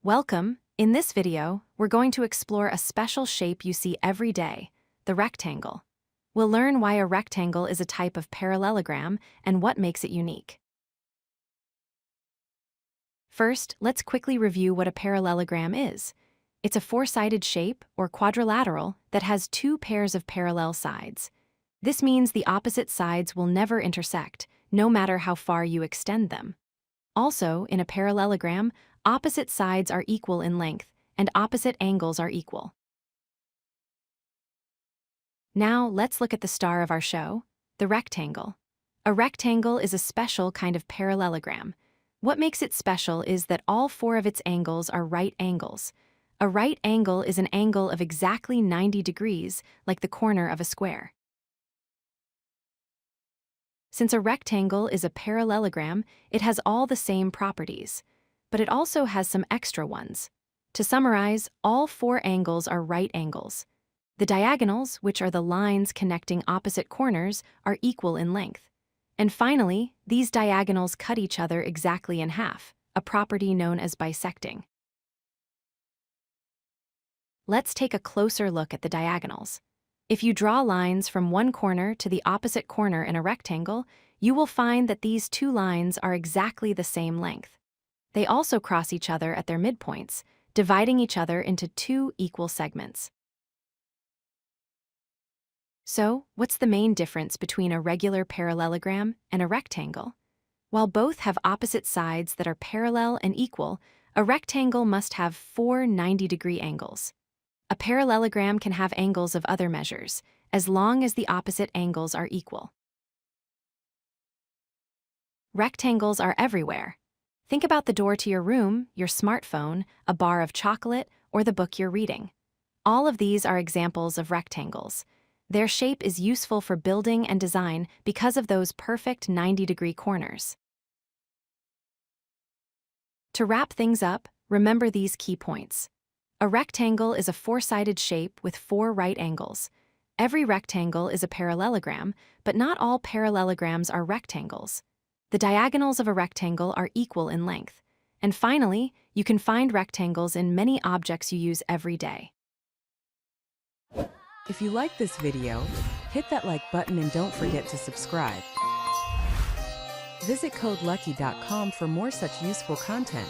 Welcome! In this video, we're going to explore a special shape you see every day, the rectangle. We'll learn why a rectangle is a type of parallelogram and what makes it unique. First, let's quickly review what a parallelogram is. It's a four-sided shape, or quadrilateral, that has two pairs of parallel sides. This means the opposite sides will never intersect, no matter how far you extend them. Also, in a parallelogram, opposite sides are equal in length, and opposite angles are equal. Now, let's look at the star of our show, the rectangle. A rectangle is a special kind of parallelogram. What makes it special is that all four of its angles are right angles. A right angle is an angle of exactly 90 degrees, like the corner of a square. Since a rectangle is a parallelogram, it has all the same properties, but it also has some extra ones. To summarize, all four angles are right angles. The diagonals, which are the lines connecting opposite corners, are equal in length. And finally, these diagonals cut each other exactly in half, a property known as bisecting. Let's take a closer look at the diagonals. If you draw lines from one corner to the opposite corner in a rectangle, you will find that these two lines are exactly the same length. They also cross each other at their midpoints, dividing each other into two equal segments. So, what's the main difference between a regular parallelogram and a rectangle? While both have opposite sides that are parallel and equal, a rectangle must have four 90-degree angles. A parallelogram can have angles of other measures, as long as the opposite angles are equal. Rectangles are everywhere. Think about the door to your room, your smartphone, a bar of chocolate, or the book you're reading. All of these are examples of rectangles. Their shape is useful for building and design because of those perfect 90-degree corners. To wrap things up, remember these key points. A rectangle is a four-sided shape with four right angles. Every rectangle is a parallelogram, but not all parallelograms are rectangles. The diagonals of a rectangle are equal in length. And finally, you can find rectangles in many objects you use every day. If you like this video, hit that like button and don't forget to subscribe. Visit codelucky.com for more such useful content.